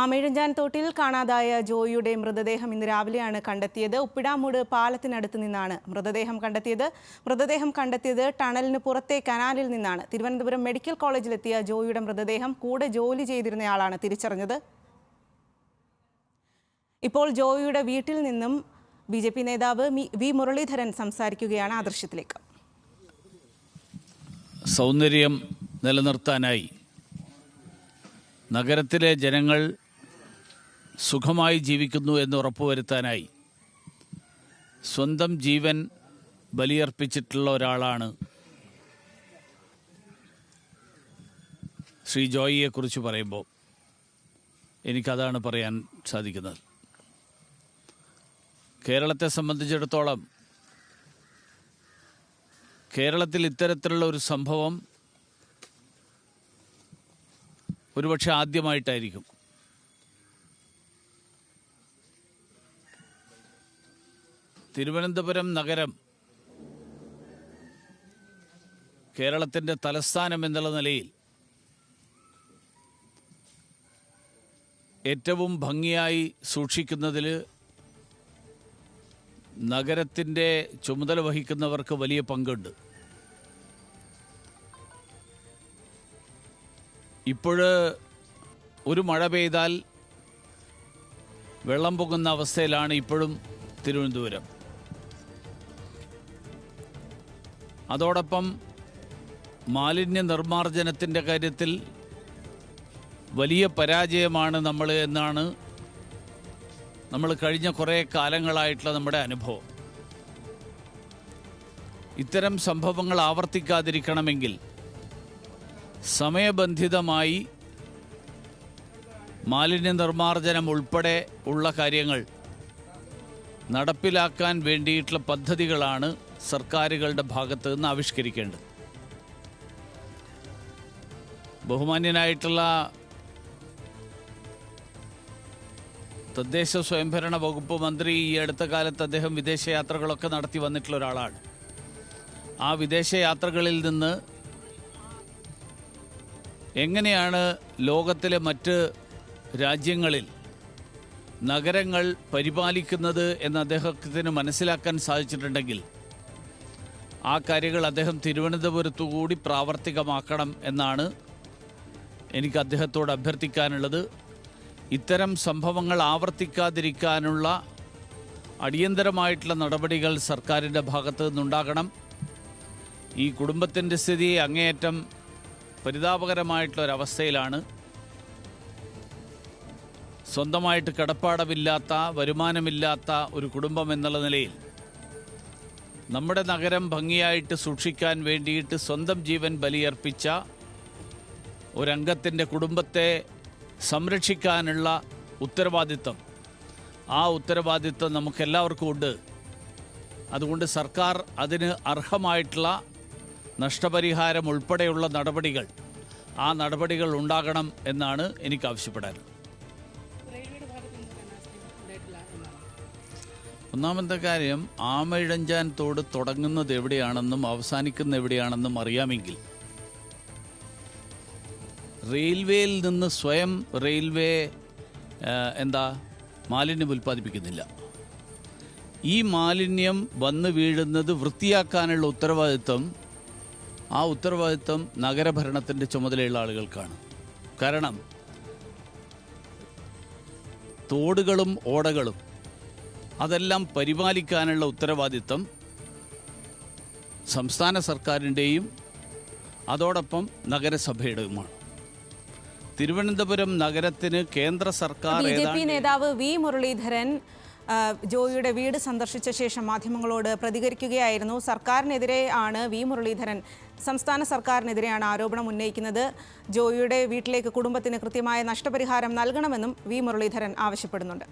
ആമയിഴഞ്ചാൻ തോട്ടിൽ കാണാതായ ജോയിയുടെ മൃതദേഹം ഇന്ന് രാവിലെയാണ് കണ്ടെത്തിയത്. ഉപ്പിടാമൂട് പാലത്തിനടുത്ത് നിന്നാണ് മൃതദേഹം കണ്ടെത്തിയത് ടണലിന് പുറത്തെ കനാലിൽ നിന്നാണ്. തിരുവനന്തപുരം മെഡിക്കൽ കോളേജിലെത്തിയ ജോയിയുടെ മൃതദേഹം കൂടെ ജോലി ചെയ്തിരുന്നയാളാണ് തിരിച്ചറിഞ്ഞത്. ഇപ്പോൾ ജോയിയുടെ വീട്ടിൽ നിന്നും ബി.ജെ.പി. നേതാവ് വി മുരളീധരൻ സംസാരിക്കുകയാണ്. ആ ദൃശ്യത്തിലേക്ക്. സൗന്ദര്യം നിലനിർത്താനായി നഗരത്തിലെ ജനങ്ങൾ സുഖമായി ജീവിക്കുന്നു എന്ന് ഉറപ്പുവരുത്താനായി സ്വന്തം ജീവൻ ബലിയർപ്പിച്ചിട്ടുള്ള ഒരാളാണ് ശ്രീ ജോയിയെക്കുറിച്ച് പറയുമ്പോൾ എനിക്കതാണ് പറയാൻ സാധിക്കുന്നത്. കേരളത്തെ സംബന്ധിച്ചിടത്തോളം കേരളത്തിൽ ഇത്തരത്തിലുള്ള ഒരു സംഭവം ഒരുപക്ഷെ ആദ്യമായിട്ടായിരിക്കും. തിരുവനന്തപുരം നഗരം കേരളത്തിൻ്റെ തലസ്ഥാനം എന്നുള്ള നിലയിൽ ഏറ്റവും ഭംഗിയായി സൂക്ഷിക്കുന്നതിൽ നഗരത്തിൻ്റെ ചുമതല വഹിക്കുന്നവർക്ക് വലിയ പങ്കുണ്ട്. ഒരു മഴ പെയ്താൽ വെള്ളം പൊങ്ങുന്ന അവസ്ഥയിലാണ് ഇപ്പോഴും തിരുവനന്തപുരം. അതോടൊപ്പം മാലിന്യ നിർമ്മാർജ്ജനത്തിൻ്റെ കാര്യത്തിൽ വലിയ പരാജയമാണ് എന്നാണ് നമ്മൾ കഴിഞ്ഞ കുറേ കാലങ്ങളായിട്ടുള്ള നമ്മുടെ അനുഭവം. ഇത്തരം സംഭവങ്ങൾ ആവർത്തിക്കാതിരിക്കണമെങ്കിൽ സമയബന്ധിതമായി മാലിന്യ നിർമ്മാർജ്ജനം ഉൾപ്പെടെ ഉള്ള കാര്യങ്ങൾ നടപ്പിലാക്കാൻ വേണ്ടിയിട്ടുള്ള പദ്ധതികളാണ് സർക്കാരുകളുടെ ഭാഗത്ത് നിന്ന് ആവിഷ്കരിക്കേണ്ടത്. ബഹുമാന്യനായിട്ടുള്ള തദ്ദേശ സ്വയംഭരണ വകുപ്പ് മന്ത്രി ഈ അടുത്ത കാലത്ത് അദ്ദേഹം വിദേശയാത്രകളൊക്കെ നടത്തി വന്നിട്ടുള്ള ഒരാളാണ്. ആ വിദേശയാത്രകളിൽ നിന്ന് എങ്ങനെയാണ് ലോകത്തിലെ മറ്റ് രാജ്യങ്ങളിൽ നഗരങ്ങൾ പരിപാലിക്കുന്നത് എന്ന് അദ്ദേഹത്തിന് മനസ്സിലാക്കാൻ സാധിച്ചിട്ടുണ്ടെങ്കിൽ ആ കാര്യങ്ങൾ അദ്ദേഹം തിരുവനന്തപുരത്തു കൂടി പ്രാവർത്തികമാക്കണം എന്നാണ് എനിക്ക് അദ്ദേഹത്തോട് അഭ്യർത്ഥിക്കാനുള്ളത്. ഇത്തരം സംഭവങ്ങൾ ആവർത്തിക്കാതിരിക്കാനുള്ള അടിയന്തരമായിട്ടുള്ള നടപടികൾ സർക്കാരിൻ്റെ ഭാഗത്തു നിന്നുണ്ടാകണം. ഈ കുടുംബത്തിൻ്റെ സ്ഥിതി അങ്ങേയറ്റം പരിതാപകരമായിട്ടുള്ളൊരവസ്ഥയിലാണ്. സ്വന്തമായിട്ട് കിടപ്പാടമില്ലാത്ത, വരുമാനമില്ലാത്ത ഒരു കുടുംബം എന്നുള്ള നിലയിൽ നമ്മുടെ നഗരം ഭംഗിയായിട്ട് സൂക്ഷിക്കാൻ വേണ്ടിയിട്ട് സ്വന്തം ജീവൻ ബലിയർപ്പിച്ച ഒരംഗത്തിൻ്റെ കുടുംബത്തെ സംരക്ഷിക്കാനുള്ള ഉത്തരവാദിത്വം, ആ ഉത്തരവാദിത്വം നമുക്കെല്ലാവർക്കും ഉണ്ട്. അതുകൊണ്ട് സർക്കാർ അതിന് അർഹമായിട്ടുള്ള നഷ്ടപരിഹാരം ഉൾപ്പെടെയുള്ള നടപടികൾ, ആ നടപടികൾ ഉണ്ടാകണം എന്നാണ് എനിക്ക് ആവശ്യപ്പെടാനുള്ളത്. ഒന്നാമത്തെ കാര്യം, ആമയിഴഞ്ചാൻ തോട് തുടങ്ങുന്നത് എവിടെയാണെന്നും അവസാനിക്കുന്ന എവിടെയാണെന്നും അറിയാമെങ്കിൽ റെയിൽവേയിൽ നിന്ന് സ്വയം റെയിൽവേ മാലിന്യം ഉൽപ്പാദിപ്പിക്കുന്നില്ല. ഈ മാലിന്യം വന്ന് വീഴുന്നത് വൃത്തിയാക്കാനുള്ള ആ ഉത്തരവാദിത്വം നഗരഭരണത്തിൻ്റെ ചുമതലയുള്ള ആളുകൾക്കാണ്. കാരണം തോടുകളും ഓടകളും അതെല്ലാം പരിപാലിക്കാനുള്ള ഉത്തരവാദിത്വം സംസ്ഥാന സർക്കാരിൻ്റെയും അതോടൊപ്പം നഗരസഭയുടെയുമാണ്. തിരുവനന്തപുരം നഗരത്തിന് കേന്ദ്ര സർക്കാർ ബി.ജെ.പി. നേതാവ് വി മുരളീധരൻ ജോയിയുടെ വീട് സന്ദർശിച്ച ശേഷം മാധ്യമങ്ങളോട് പ്രതികരിക്കുകയായിരുന്നു. സംസ്ഥാന സർക്കാരിനെതിരെയാണ് ആരോപണം ഉന്നയിക്കുന്നത്. ജോയിയുടെ വീട്ടിലേക്ക് കുടുംബത്തിന് കൃത്യമായ നഷ്ടപരിഹാരം നൽകണമെന്നും വി മുരളീധരൻ ആവശ്യപ്പെടുന്നുണ്ട്.